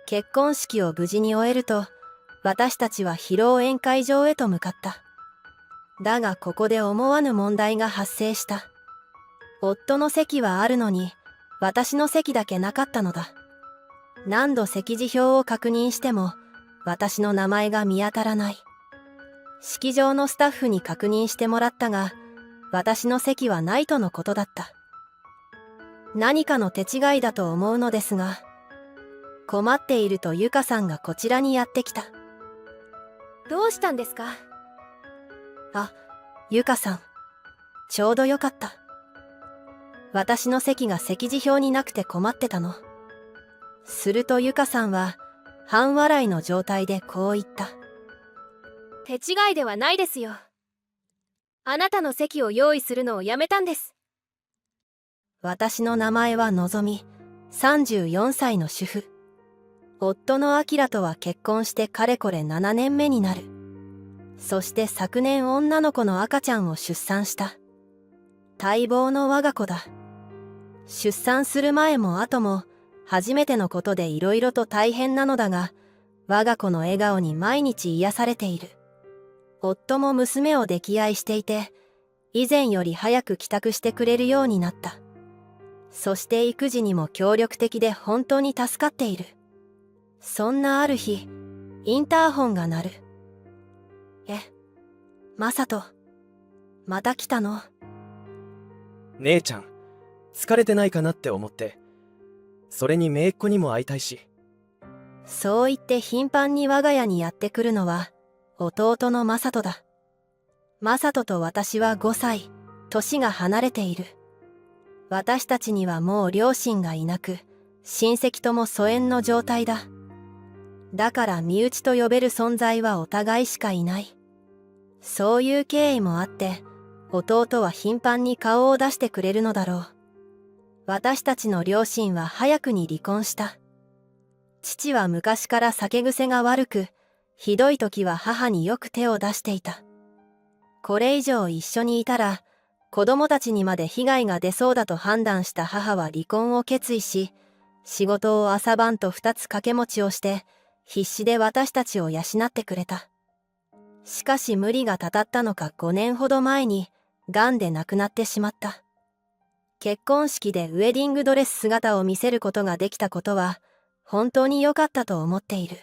結婚式を無事に終えると、私たちは披露宴会場へと向かった。だがここで思わぬ問題が発生した。夫の席はあるのに、私の席だけなかったのだ。何度席次表を確認しても、私の名前が見当たらない。式場のスタッフに確認してもらったが、私の席はないとのことだった。何かの手違いだと思うのですが、困っているとゆかさんがこちらにやってきた。どうしたんですか？あ、ゆかさん、ちょうどよかった。私の席が席次表になくて困ってたの。するとゆかさんは半笑いの状態でこう言った。手違いではないですよ。あなたの席を用意するのをやめたんです。私の名前はのぞみ、34歳の主婦。夫のあきらとは結婚してかれこれ7年目になる。そして昨年女の子の赤ちゃんを出産した。待望の我が子だ。出産する前も後も初めてのことでいろいろと大変なのだが、我が子の笑顔に毎日癒されている。夫も娘を溺愛していて、以前より早く帰宅してくれるようになった。そして育児にも協力的で本当に助かっている。そんなある日、インターホンが鳴る。マサト、また来たの？姉ちゃん、疲れてないかなって思って。それに姪っ子にも会いたいし。そう言って頻繁に我が家にやってくるのは弟のマサトだ。マサトと私は5歳、年が離れている。私たちにはもう両親がいなく、親戚とも疎遠の状態だ。だから身内と呼べる存在はお互いしかいない。そういう経緯もあって、弟は頻繁に顔を出してくれるのだろう。私たちの両親は早くに離婚した。父は昔から酒癖が悪く、ひどい時は母によく手を出していた。これ以上一緒にいたら、子供たちにまで被害が出そうだと判断した母は離婚を決意し、仕事を朝晩と2つ掛け持ちをして、必死で私たちを養ってくれた。しかし無理がたたったのか5年ほど前に、癌で亡くなってしまった。結婚式でウェディングドレス姿を見せることができたことは、本当に良かったと思っている。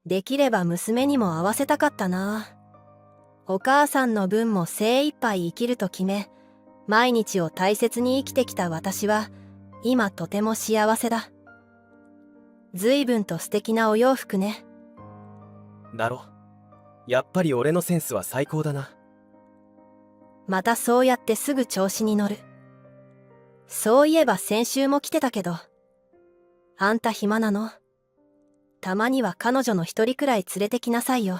できれば娘にも会わせたかったな。お母さんの分も精一杯生きると決め、毎日を大切に生きてきた私は、今とても幸せだ。随分と素敵なお洋服ね。だろ。やっぱり俺のセンスは最高だな。またそうやってすぐ調子に乗る。そういえば先週も来てたけど。あんた暇なの？たまには彼女の一人くらい連れてきなさいよ。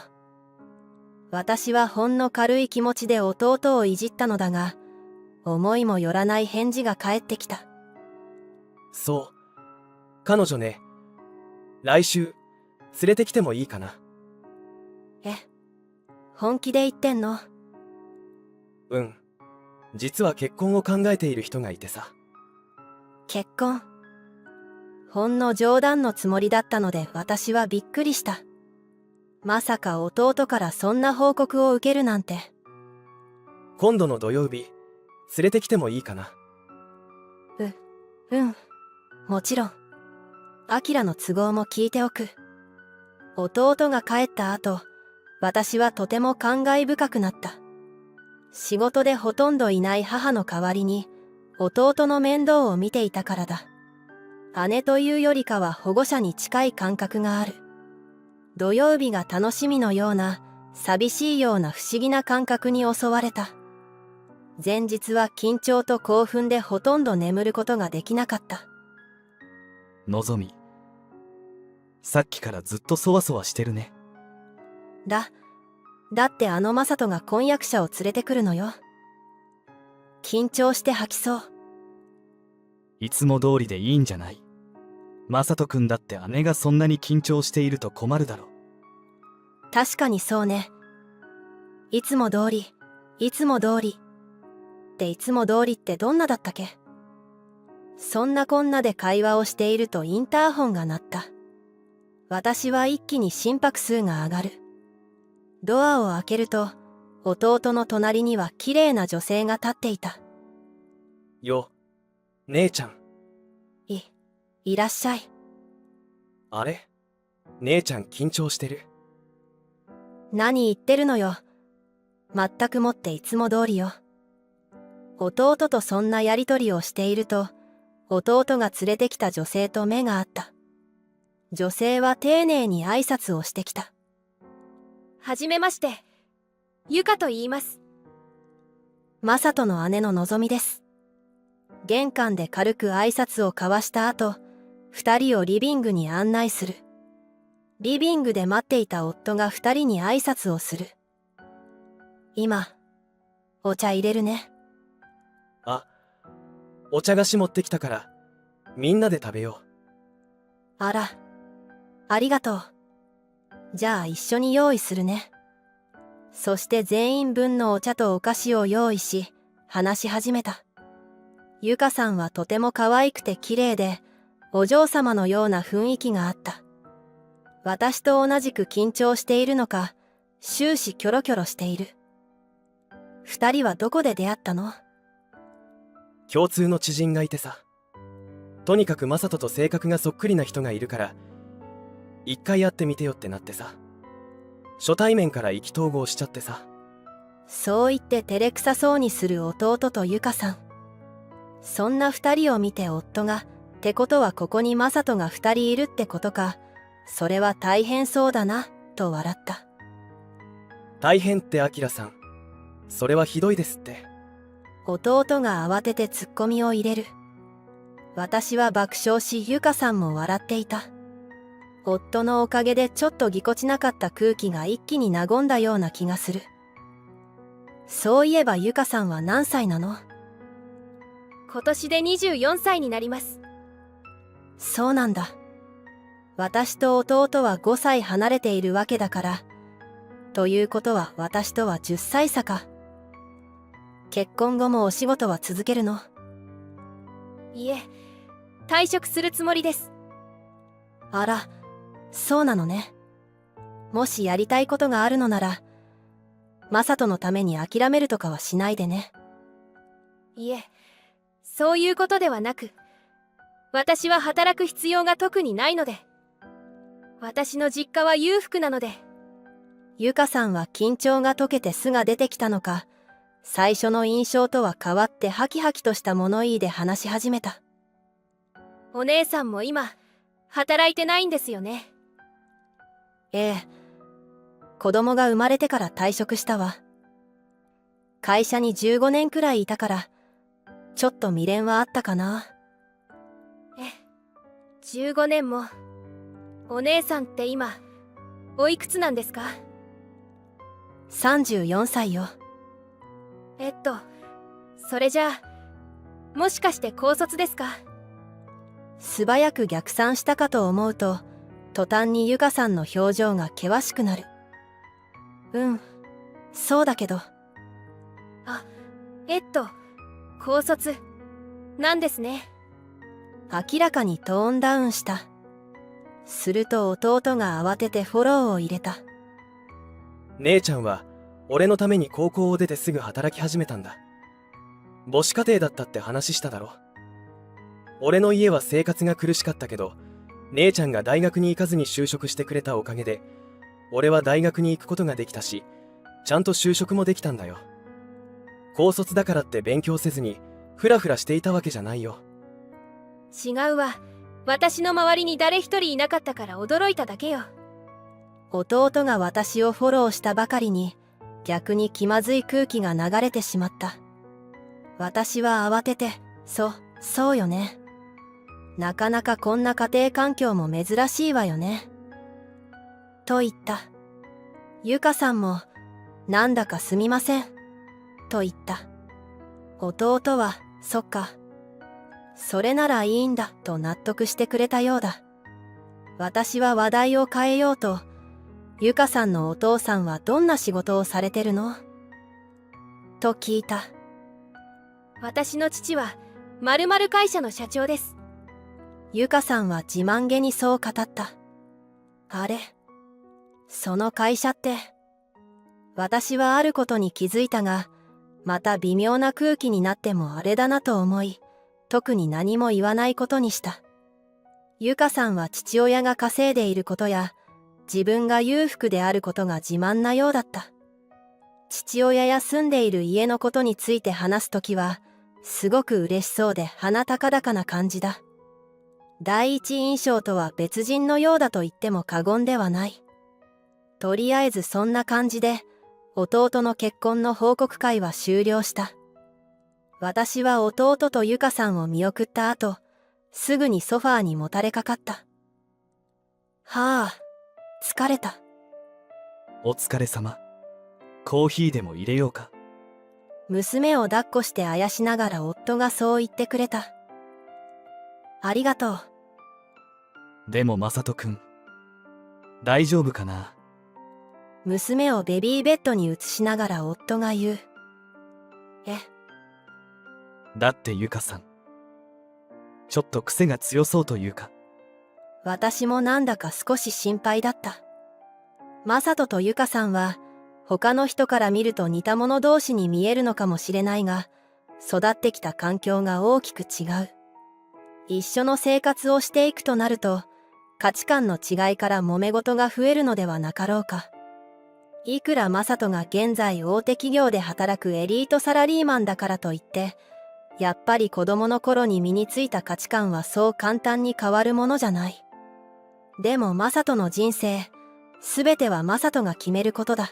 私はほんの軽い気持ちで弟をいじったのだが、思いもよらない返事が返ってきた。そう。彼女ね。来週、連れてきてもいいかな。本気で言ってんの？うん。実は結婚を考えている人がいてさ。結婚？ほんの冗談のつもりだったので私はびっくりした。まさか弟からそんな報告を受けるなんて。今度の土曜日、連れてきてもいいかな。うん。もちろん。アキラの都合も聞いておく。弟が帰った後、私はとても感慨深くなった。仕事でほとんどいない母の代わりに、弟の面倒を見ていたからだ。姉というよりかは保護者に近い感覚がある。土曜日が楽しみのような、寂しいような不思議な感覚に襲われた。前日は緊張と興奮でほとんど眠ることができなかった。のぞみ、さっきからずっとそわそわしてるね。だってあのマサトが婚約者を連れてくるのよ。緊張して吐きそう。いつも通りでいいんじゃない？マサト君だって姉がそんなに緊張していると困るだろ。確かにそうね。いつも通りっていつも通りってどんなだったっけ？そんなこんなで会話をしているとインターホンが鳴った。私は一気に心拍数が上がる。ドアを開けると、弟の隣には綺麗な女性が立っていた。よ、姉ちゃん。いらっしゃい。あれ？姉ちゃん緊張してる？何言ってるのよ。全くもっていつも通りよ。弟とそんなやりとりをしていると、弟が連れてきた女性と目が合った。女性は丁寧に挨拶をしてきた。はじめまして。ゆかと言います。マサトの姉ののぞみです。玄関で軽く挨拶を交わした後、二人をリビングに案内する。リビングで待っていた夫が二人に挨拶をする。今、お茶入れるね。あ、お茶菓子持ってきたから、みんなで食べよう。あら、ありがとう。じゃあ一緒に用意するね。そして全員分のお茶とお菓子を用意し、話し始めた。ゆかさんはとても可愛くて綺麗で、お嬢様のような雰囲気があった。私と同じく緊張しているのか、終始キョロキョロしている。二人はどこで出会ったの？共通の知人がいてさ。とにかくマサトと性格がそっくりな人がいるから、一回会ってみてよってなってさ。初対面から意気投合しちゃってさ。そう言って照れくさそうにする弟とゆかさん。そんな二人を見て夫が、ってことはここにマサトが二人いるってことか、それは大変そうだな、と笑った。大変ってアキラさん。それはひどいですって。弟が慌ててツッコミを入れる。私は爆笑し、ゆかさんも笑っていた。夫のおかげでちょっとぎこちなかった空気が一気に和んだような気がする。そういえばゆかさんは何歳なの？今年で24歳になります。そうなんだ。私と弟は5歳離れているわけだから。ということは私とは10歳差か。結婚後もお仕事は続けるの？いえ、退職するつもりです。あら、そうなのね。もしやりたいことがあるのなら、マサトのために諦めるとかはしないでね。いえ、そういうことではなく、私は働く必要が特にないので。私の実家は裕福なので。ゆかさんは緊張が解けて素が出てきたのか、最初の印象とは変わってハキハキとした物言いで話し始めた。お姉さんも今、働いてないんですよね。ええ。子供が生まれてから退職したわ。会社に15年くらいいたから、ちょっと未練はあったかな。15年も。お姉さんって今、おいくつなんですか？34歳よ。それじゃあ、もしかして高卒ですか？素早く逆算したかと思うと、途端にゆかさんの表情が険しくなる。そうだけど。高卒、なんですね。明らかにトーンダウンした。すると弟が慌ててフォローを入れた。姉ちゃんは俺のために高校を出てすぐ働き始めたんだ。母子家庭だったって話しただろ。俺の家は生活が苦しかったけど、姉ちゃんが大学に行かずに就職してくれたおかげで、俺は大学に行くことができたし、ちゃんと就職もできたんだよ。高卒だからって勉強せずにフラフラしていたわけじゃないよ。違うわ。私の周りに誰一人いなかったから驚いただけよ。弟が私をフォローしたばかりに、逆に気まずい空気が流れてしまった。私は慌てて、そうよね。なかなかこんな家庭環境も珍しいわよね。と言った。ゆかさんも、なんだかすみません。と言った。弟は、そっか。それならいいんだ、と納得してくれたようだ。私は話題を変えようと、ゆかさんのお父さんはどんな仕事をされてるの？と聞いた。私の父は、〇〇会社の社長です。ゆかさんは自慢げにそう語った。あれ、その会社って。私はあることに気づいたが、また微妙な空気になってもあれだなと思い、特に何も言わないことにした。ゆかさんは父親が稼いでいることや、自分が裕福であることが自慢なようだった。父親や住んでいる家のことについて話すときは、すごく嬉しそうで鼻高々な感じだ。第一印象とは別人のようだと言っても過言ではない。とりあえずそんな感じで、弟の結婚の報告会は終了した。私は弟とゆかさんを見送った後、すぐにソファーにもたれかかった。はあ、疲れた。お疲れ様。コーヒーでも入れようか。娘を抱っこしてあやしながら夫がそう言ってくれた。ありがとう。でもマサトくん、大丈夫かな。娘をベビーベッドに移しながら夫が言う。だってゆかさん、ちょっと癖が強そうというか。私もなんだか少し心配だった。マサトとゆかさんは、他の人から見ると似た者同士に見えるのかもしれないが、育ってきた環境が大きく違う。一緒の生活をしていくとなると、価値観の違いから揉め事が増えるのではなかろうか。いくらマサトが現在大手企業で働くエリートサラリーマンだからといって、やっぱり子供の頃に身についた価値観はそう簡単に変わるものじゃない。でもマサトの人生、すべてはマサトが決めることだ。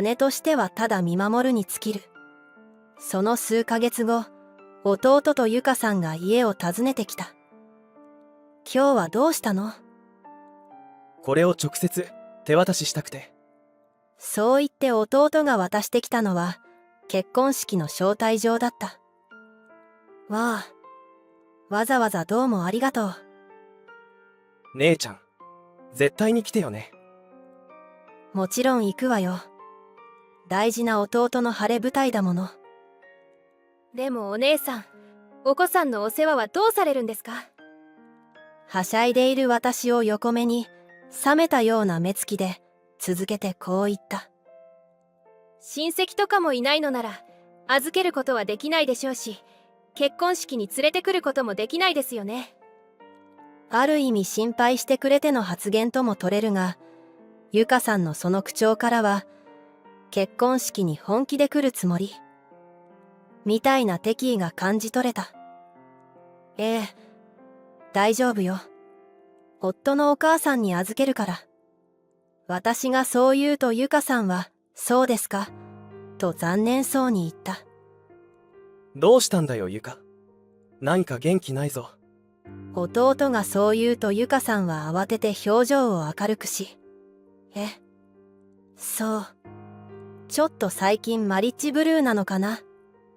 姉としてはただ見守るに尽きる。その数ヶ月後、弟とゆかさんが家を訪ねてきた。今日はどうしたの？これを直接手渡ししたくて。そう言って弟が渡してきたのは結婚式の招待状だった。わあ、わざわざどうもありがとう。姉ちゃん、絶対に来てよね。もちろん行くわよ。大事な弟の晴れ舞台だもの。でもお姉さん、お子さんのお世話はどうされるんですか？はしゃいでいる私を横目に、冷めたような目つきで、続けてこう言った。親戚とかもいないのなら、預けることはできないでしょうし、結婚式に連れてくることもできないですよね。ある意味心配してくれての発言とも取れるが、ゆかさんのその口調からは、結婚式に本気で来るつもりみたいな敵意が感じ取れた。ええ、大丈夫よ。夫のお母さんに預けるから。私がそう言うとゆかさんは、そうですか、と残念そうに言った。どうしたんだよゆか。何か元気ないぞ。弟がそう言うとゆかさんは慌てて表情を明るくし、そう。ちょっと最近マリッジブルーなのかな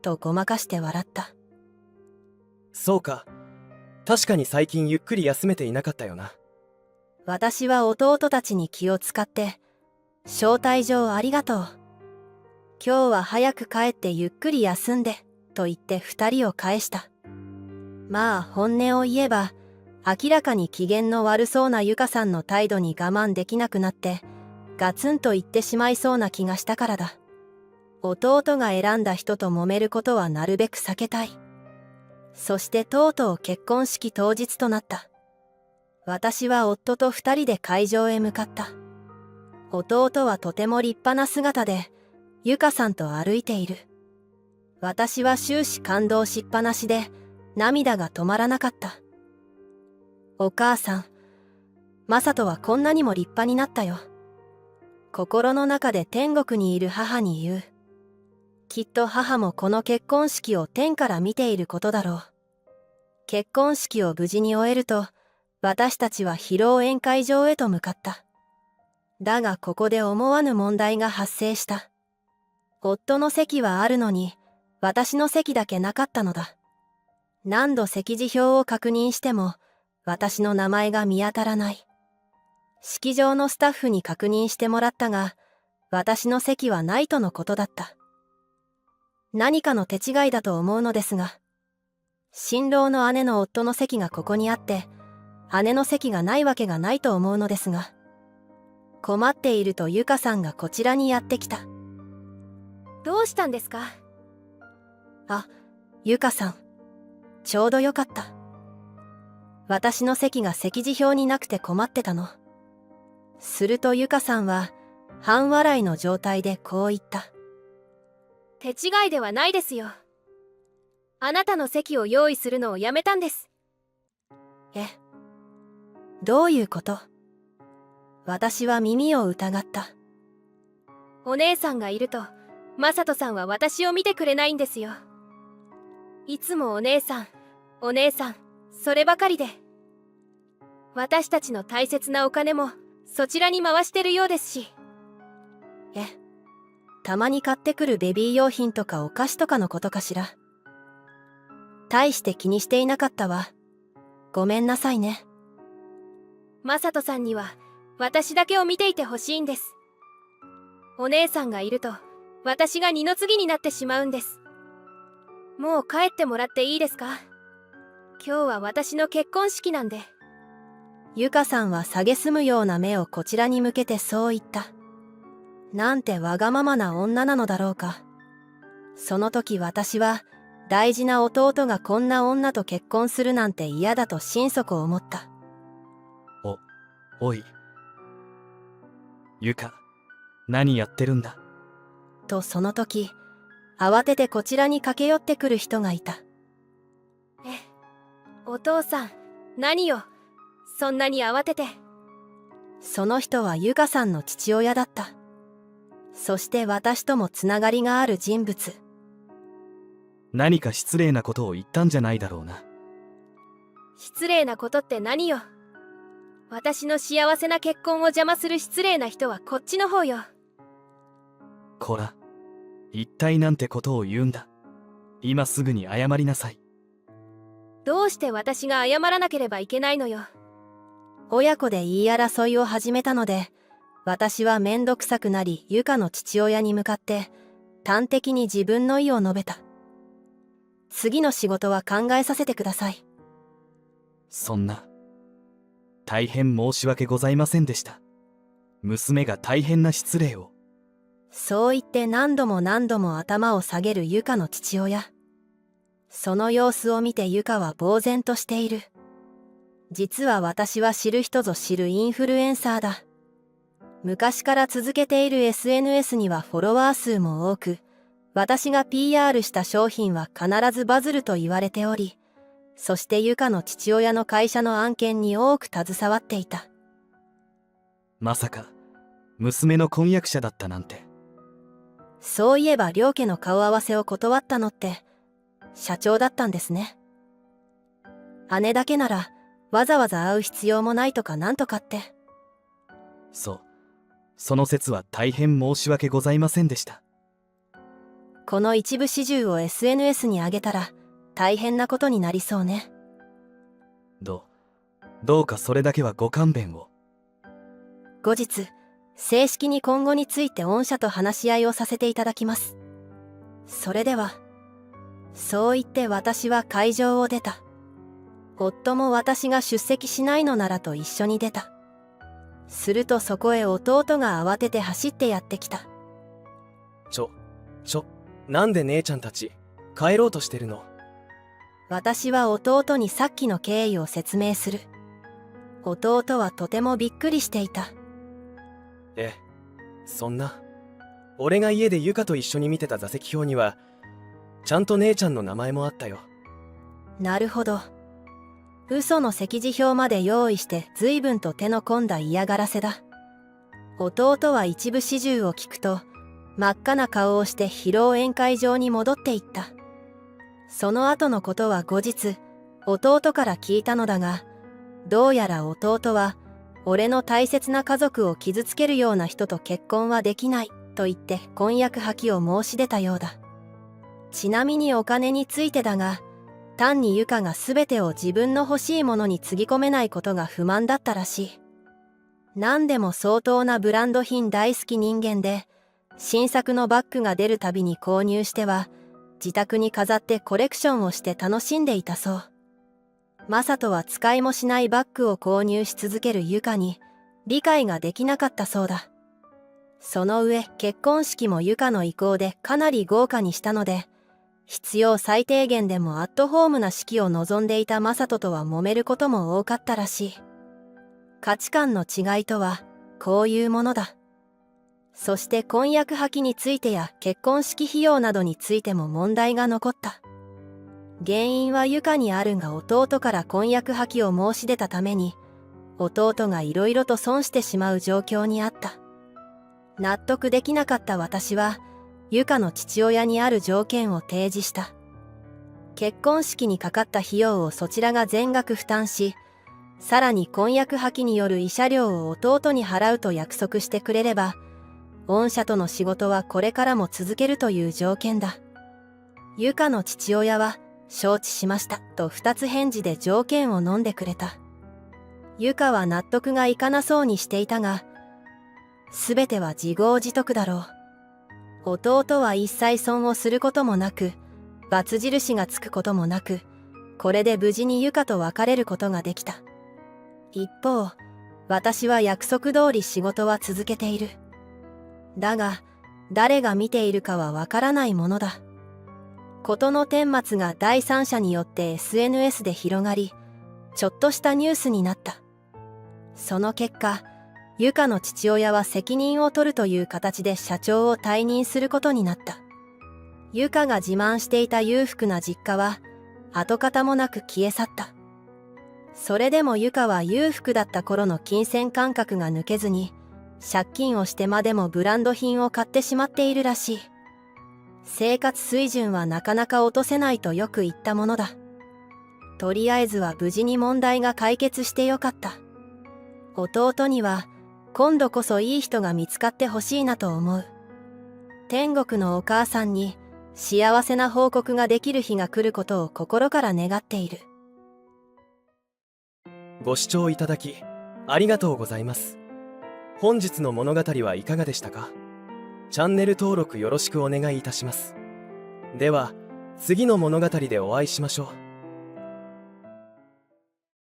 とごまかして笑った。そうか。確かに最近ゆっくり休めていなかったよな。私は弟たちに気を使って、招待状ありがとう。今日は早く帰ってゆっくり休んで、と言って二人を返した。まあ本音を言えば、明らかに機嫌の悪そうなゆかさんの態度に我慢できなくなって、ガツンと言ってしまいそうな気がしたからだ。弟が選んだ人と揉めることはなるべく避けたい。そしてとうとう結婚式当日となった。私は夫と二人で会場へ向かった。弟はとても立派な姿で、ゆかさんと歩いている。私は終始感動しっぱなしで、涙が止まらなかった。お母さん、マサトはこんなにも立派になったよ。心の中で天国にいる母に言う。きっと母もこの結婚式を天から見ていることだろう。結婚式を無事に終えると、私たちは披露宴会場へと向かった。だがここで思わぬ問題が発生した。夫の席はあるのに、私の席だけなかったのだ。何度席次表を確認しても、私の名前が見当たらない。式場のスタッフに確認してもらったが、私の席はないとのことだった。何かの手違いだと思うのですが、新郎の姉の夫の席がここにあって、姉の席がないわけがないと思うのですが、困っているとゆかさんがこちらにやってきた。どうしたんですか？あ、ゆかさん、ちょうどよかった。私の席が席次表になくて困ってたの。するとゆかさんは半笑いの状態でこう言った。手違いではないですよ。あなたの席を用意するのをやめたんです。え、どういうこと？私は耳を疑った。お姉さんがいると、マサトさんは私を見てくれないんですよ。いつもお姉さん、お姉さん、そればかりで。私たちの大切なお金もそちらに回してるようですし。たまに買ってくるベビー用品とかお菓子とかのことかしら。大して気にしていなかったわ。ごめんなさいね。マサトさんには私だけを見ていてほしいんです。お姉さんがいると私が二の次になってしまうんです。もう帰ってもらっていいですか？今日は私の結婚式なんで。ゆかさんは蔑むような目をこちらに向けてそう言った。なんてわがままな女なのだろうか。その時私は大事な弟がこんな女と結婚するなんて嫌だと心底思った。おい。ゆか、何やってるんだ？とその時、慌ててこちらに駆け寄ってくる人がいた。お父さん、何よ、そんなに慌てて。その人はゆかさんの父親だった。そして私ともつながりがある人物。何か失礼なことを言ったんじゃないだろうな。失礼なことって何よ。私の幸せな結婚を邪魔する失礼な人はこっちの方よ。こら、一体なんてことを言うんだ。今すぐに謝りなさい。どうして私が謝らなければいけないのよ。親子で言い争いを始めたので、私はめんどくさくなりゆかの父親に向かって端的に自分の意を述べた。次の仕事は考えさせてください。そんな。大変申し訳ございませんでした。娘が大変な失礼を。そう言って何度も何度も頭を下げるゆかの父親。その様子を見てゆかは呆然としている。実は私は知る人ぞ知るインフルエンサーだ。昔から続けている SNS にはフォロワー数も多く、私が PR した商品は必ずバズると言われており、そしてゆかの父親の会社の案件に多く携わっていた。まさか、娘の婚約者だったなんて。そういえば両家の顔合わせを断ったのって、社長だったんですね。姉だけなら、わざわざ会う必要もないとかなんとかって。そう。その説は大変申し訳ございませんでした。この一部始終を SNS に上げたら、大変なことになりそうね。どうかそれだけはご勘弁を。後日、正式に今後について御社と話し合いをさせていただきます。それでは。そう言って私は会場を出た。夫も私が出席しないのならと一緒に出た。するとそこへ弟が慌てて走ってやってきた。なんで姉ちゃんたち帰ろうとしてるの？私は弟にさっきの経緯を説明する。弟はとてもびっくりしていた。そんな。俺が家でゆかと一緒に見てた座席表にはちゃんと姉ちゃんの名前もあったよ。なるほど。嘘の席次表まで用意して随分と手の込んだ嫌がらせだ。弟は一部始終を聞くと真っ赤な顔をして披露宴会場に戻っていった。その後のことは後日弟から聞いたのだが、どうやら弟は俺の大切な家族を傷つけるような人と結婚はできないと言って婚約破棄を申し出たようだ。ちなみにお金についてだが、単にゆかが全てを自分の欲しいものにつぎ込めないことが不満だったらしい。何でも相当なブランド品大好き人間で、新作のバッグが出るたびに購入しては自宅に飾ってコレクションをして楽しんでいたそう。マサトは使いもしないバッグを購入し続けるユカに理解ができなかったそうだ。その上、結婚式もユカの意向でかなり豪華にしたので、必要最低限でもアットホームな式を望んでいたマサトとは揉めることも多かったらしい。価値観の違いとはこういうものだ。そして婚約破棄についてや結婚式費用などについても問題が残った。原因はユカにあるが、弟から婚約破棄を申し出たために弟がいろいろと損してしまう状況にあった。納得できなかった私はユカの父親にある条件を提示した。結婚式にかかった費用をそちらが全額負担し、さらに婚約破棄による慰謝料を弟に払うと約束してくれれば、御社との仕事はこれからも続けるという条件だ。ユカの父親は承知しましたと二つ返事で条件を飲んでくれた。ユカは納得がいかなそうにしていたが、すべては自業自得だろう。弟は一切損をすることもなく、罰印がつくこともなく、これで無事にユカと別れることができた。一方、私は約束通り仕事は続けている。だが、誰が見ているかはわからないものだ。事の顛末が第三者によって SNS で広がり、ちょっとしたニュースになった。その結果、ユカの父親は責任を取るという形で社長を退任することになった。ユカが自慢していた裕福な実家は跡形もなく消え去った。それでもユカは裕福だった頃の金銭感覚が抜けずに、借金をしてまでもブランド品を買ってしまっているらしい。生活水準はなかなか落とせないとよく言ったものだ。とりあえずは無事に問題が解決してよかった。弟には今度こそいい人が見つかってほしいなと思う。天国のお母さんに幸せな報告ができる日が来ることを心から願っている。ご視聴いただきありがとうございます。本日の物語はいかがでしたか？チャンネル登録よろしくお願いいたします。では、次の物語でお会いしましょう。